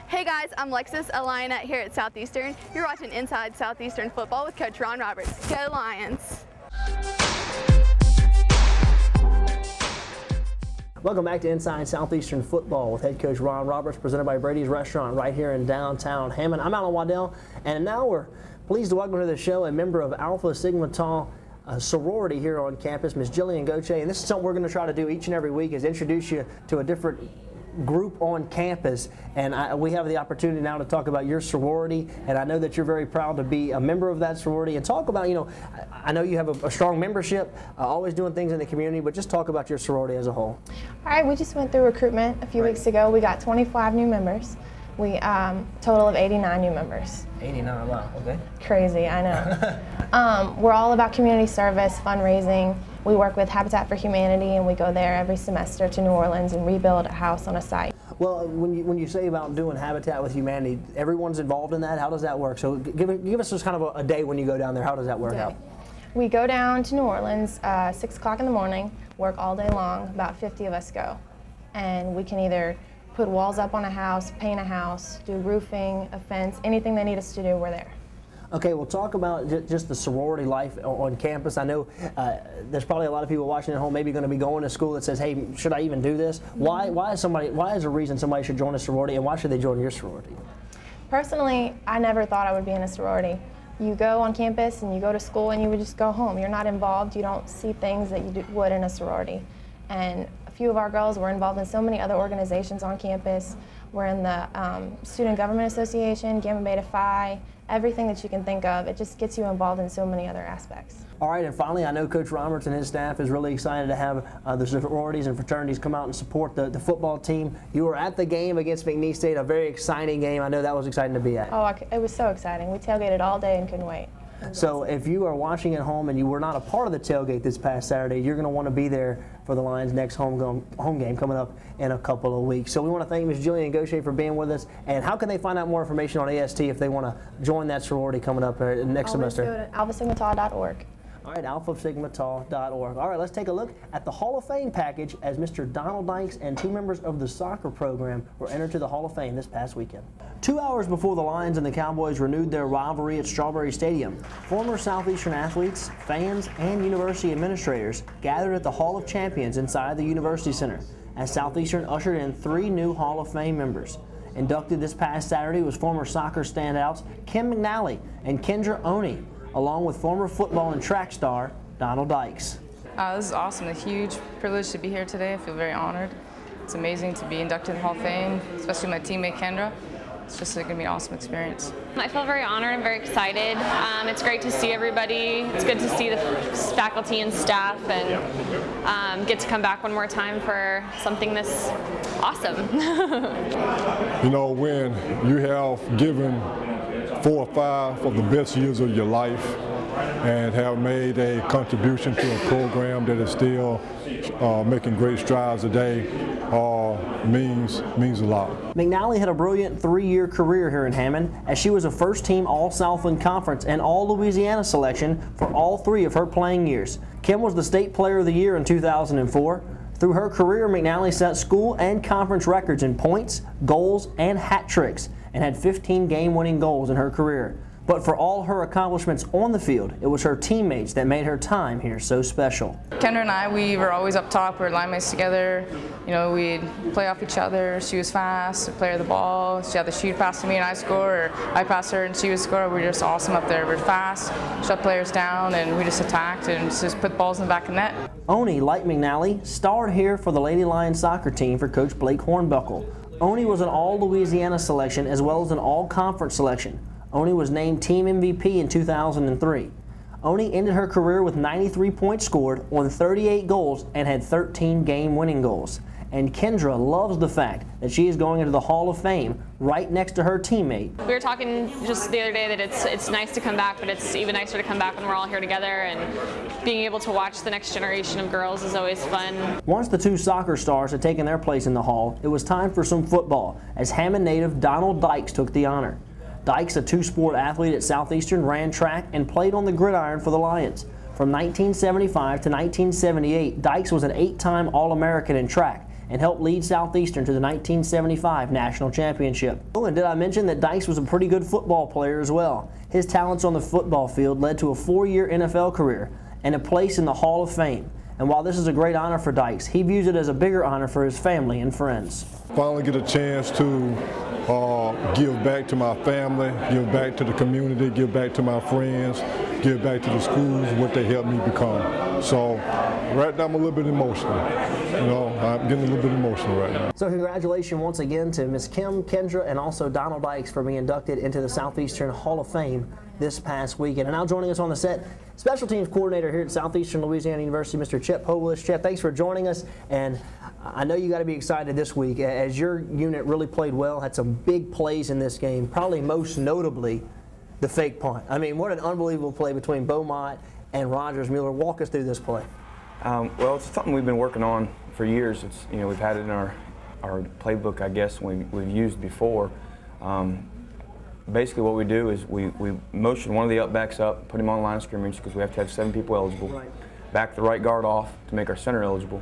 Hey guys, I'm Lexus, a Lionette here at Southeastern. You're watching Inside Southeastern Football with Coach Ron Roberts. Go Lions! Welcome back to Inside Southeastern Football with head coach Ron Roberts, presented by Brady's Restaurant right here in downtown Hammond. I'm Alan Waddell, and now we're pleased to welcome to the show a member of Alpha Sigma Tau sorority here on campus, Ms. Jillian Goche. And this is something we're going to try to do each and every week, is introduce you to a different group on campus, and we have the opportunity now to talk about your sorority, and I know that you're very proud to be a member of that sorority, and talk about, you know, I know you have a strong membership, always doing things in the community, but just talk about your sorority as a whole. All right, we just went through recruitment a few weeks ago. We got 25 new members. We total of 89 new members. 89, wow, okay. Crazy, I know. We're all about community service, fundraising. We work with Habitat for Humanity, and we go there every semester to New Orleans and rebuild a house on a site. Well, when you say about doing Habitat with Humanity, everyone's involved in that. How does that work? So give us just kind of a day when you go down there. How does that work out? We go down to New Orleans 6 o'clock in the morning, work all day long. About 50 of us go, and we can either put walls up on a house, paint a house, do roofing, a fence, anything they need us to do, we're there. Okay, we'll talk about just the sorority life on campus. I know there's probably a lot of people watching at home maybe going to be going to school that says, hey, should I even do this? Why is a reason somebody should join a sorority, and why should they join your sorority? Personally, I never thought I would be in a sorority. You go on campus and you go to school and you would just go home. You're not involved. You don't see things that you would in a sorority. And a few of our girls were involved in so many other organizations on campus. We're in the Student Government Association, Gamma Beta Phi, everything that you can think of. It just gets you involved in so many other aspects. All right, and finally, I know Coach Roberts and his staff is really excited to have the sororities and fraternities come out and support the football team. You were at the game against McNeese State, a very exciting game. I know that was exciting to be at. Oh, it was so exciting. We tailgated all day and couldn't wait. So if you are watching at home and you were not a part of the tailgate this past Saturday, you're going to want to be there for the Lions' next home game coming up in a couple of weeks. So we want to thank Ms. Jillian Goche for being with us. And how can they find out more information on AST if they want to join that sorority coming up next semester? Go to alphasigmatau.org. All right, alphasigmatau.org. All right, let's take a look at the Hall of Fame package, as Mr. Donald Dykes and 2 members of the soccer program were entered to the Hall of Fame this past weekend. 2 hours before the Lions and the Cowboys renewed their rivalry at Strawberry Stadium, former Southeastern athletes, fans, and university administrators gathered at the Hall of Champions inside the University Center, as Southeastern ushered in 3 new Hall of Fame members. Inducted this past Saturday was former soccer standouts Kim McNally and Kendra Oney, along with former football and track star Donald Dykes. This is awesome. A huge privilege to be here today. I feel very honored. It's amazing to be inducted in the Hall of Fame, especially my teammate Kendra. It's just going to be an awesome experience. I feel very honored and very excited. It's great to see everybody. It's good to see the faculty and staff, and get to come back one more time for something this awesome. You know, when you have given 4 or 5 of the best years of your life and have made a contribution to a program that is still making great strides today, means a lot. McNally had a brilliant 3-year career here in Hammond, as she was a first-team All-Southland Conference and All-Louisiana selection for all 3 of her playing years. Kim was the State Player of the Year in 2004. Through her career, McNally set school and conference records in points, goals, and hat tricks, and had 15 game-winning goals in her career. But for all her accomplishments on the field, it was her teammates that made her time here so special. Kendra and I, we were always up top. We were line mates together. You know, we'd play off each other. She was fast, the player of the ball. She would pass to me and I score, or I pass her and she would score. We were just awesome up there. We were fast, shut players down, and we just attacked and just put balls in the back of the net. Oney, like McNally, starred here for the Lady Lions soccer team for Coach Blake Hornbuckle. Oney was an All-Louisiana selection as well as an All-Conference selection. Oney was named Team MVP in 2003. Oney ended her career with 93 points scored on 38 goals and had 13 game-winning goals. And Kendra loves the fact that she is going into the Hall of Fame right next to her teammate. We were talking just the other day that it's nice to come back, but it's even nicer to come back when we're all here together, and being able to watch the next generation of girls is always fun. Once the 2 soccer stars had taken their place in the Hall, it was time for some football, as Hammond native Donald Dykes took the honor. Dykes, a 2-sport athlete at Southeastern, ran track and played on the gridiron for the Lions. From 1975 to 1978, Dykes was an 8-time All-American in track and helped lead Southeastern to the 1975 National Championship. Oh, and did I mention that Dykes was a pretty good football player as well? His talents on the football field led to a 4-year NFL career and a place in the Hall of Fame. And while this is a great honor for Dykes, he views it as a bigger honor for his family and friends. Finally get a chance to give back to my family, give back to the community, give back to my friends, give back to the schools, what they helped me become. So right now I'm a little bit emotional. You know, I'm getting a little bit emotional right now. So congratulations once again to Ms. Kim, Kendra, and also Donald Dykes for being inducted into the Southeastern Hall of Fame this past weekend. And now joining us on the set, special teams coordinator here at Southeastern Louisiana University, Mr. Chip Hoblish. Chip, thanks for joining us. And I know you got to be excited this week as your unit really played well, had some big plays in this game, probably most notably the fake punt. I mean, what an unbelievable play between Beaumont and Rogers Mueller. Walk us through this play. Well, it's something we've been working on for years. It's, you know, we've had it in our playbook, I guess, we've used before. Basically what we do is we motion one of the up-backs up, put him on the line of scrimmage because we have to have 7 people eligible. Right. Back the right guard off to make our center eligible.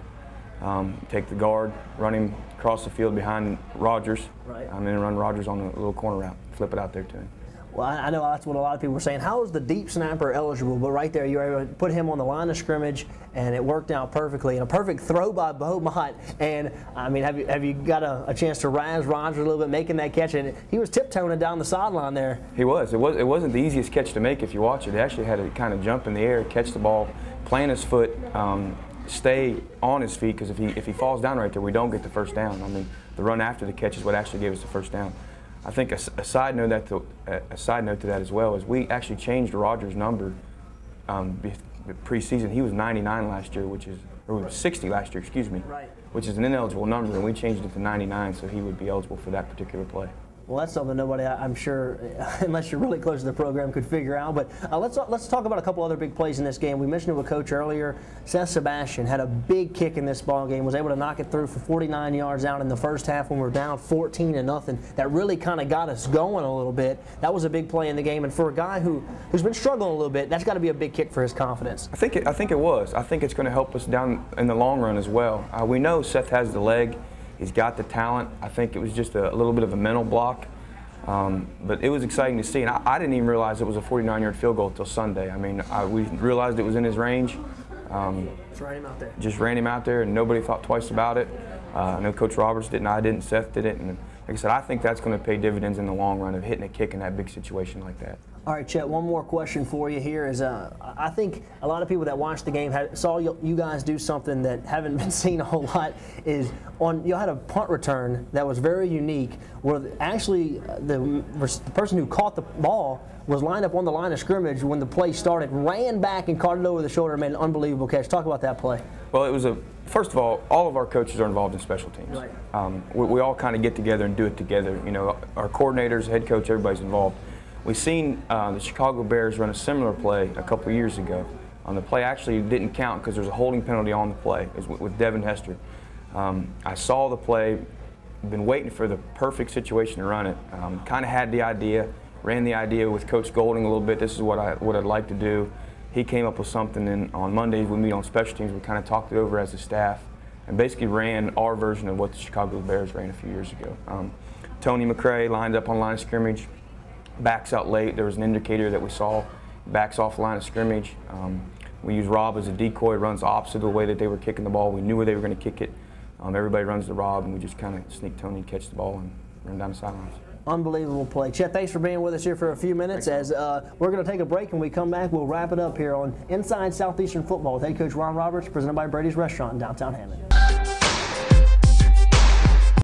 Take the guard, run him across the field behind Rogers, right. And then run Rogers on a little corner route, flip it out there to him. Well, I know that's what a lot of people were saying. How is the deep snapper eligible? But right there, you were able to put him on the line of scrimmage, and it worked out perfectly. And a perfect throw by Beaumont. And I mean, have you got a chance to razz Rogers a little bit making that catch? And he was tiptoeing down the sideline there. He was. It wasn't the easiest catch to make if you watch it. He actually had to kind of jump in the air, catch the ball, plant his foot, stay on his feet, because if he falls down right there, we don't get the first down. I mean, the run after the catch is what actually gave us the first down. I think a side note to that as well is we actually changed Rogers' number preseason. He was 99 last year, or 60 last year, excuse me, right. Which is an ineligible number, and we changed it to 99, so he would be eligible for that particular play. Well, that's something nobody, I'm sure, unless you're really close to the program, could figure out. But let's talk about a couple other big plays in this game. We mentioned it with Coach earlier. Seth Sebastian had a big kick in this ball game, was able to knock it through for 49 yards out in the first half when we were down 14-0. That really kind of got us going a little bit. That was a big play in the game, and for a guy who's been struggling a little bit, that's got to be a big kick for his confidence. I think it was. I think it's going to help us down in the long run as well. We know Seth has the leg. He's got the talent. I think it was just a little bit of a mental block. But it was exciting to see, and I didn't even realize it was a 49-yard field goal until Sunday. I mean, we realized it was in his range. Just ran him out there. Just ran him out there, and nobody thought twice about it. I know Coach Roberts didn't, I didn't, Seth did it, and like I said, I think that's going to pay dividends in the long run of hitting a kick in that big situation like that. All right, Chet, one more question for you here is I think a lot of people that watched the game saw you guys do something that haven't been seen a whole lot. Is you had a punt return that was very unique where actually the person who caught the ball was lined up on the line of scrimmage when the play started, ran back and caught it over the shoulder and made an unbelievable catch. Talk about that play. Well, it was first of all of our coaches are involved in special teams. Right. We all kind of get together and do it together. You know, our coordinators, head coach, everybody's involved. We've seen the Chicago Bears run a similar play a couple of years ago. The play actually didn't count because there was a holding penalty on the play. It was with Devin Hester. I saw the play, been waiting for the perfect situation to run it. Kind of had the idea, ran the idea with Coach Golding a little bit. This is what I'd like to do. He came up with something, and on Mondays we meet on special teams. We kind of talked it over as a staff and basically ran our version of what the Chicago Bears ran a few years ago. Tony McRae lined up on line of scrimmage. Backs out late. There was an indicator that we saw. Backs off the line of scrimmage. We use Rob as a decoy. Runs opposite of the way that they were kicking the ball. We knew where they were going to kick it. Everybody runs to Rob, and we just kind of sneak Tony, catch the ball, and run down the sidelines. Unbelievable play. Chet, thanks for being with us here for a few minutes. As we're going to take a break, and we come back, we'll wrap it up here on Inside Southeastern Football with head coach Ron Roberts, presented by Brady's Restaurant in downtown Hammond.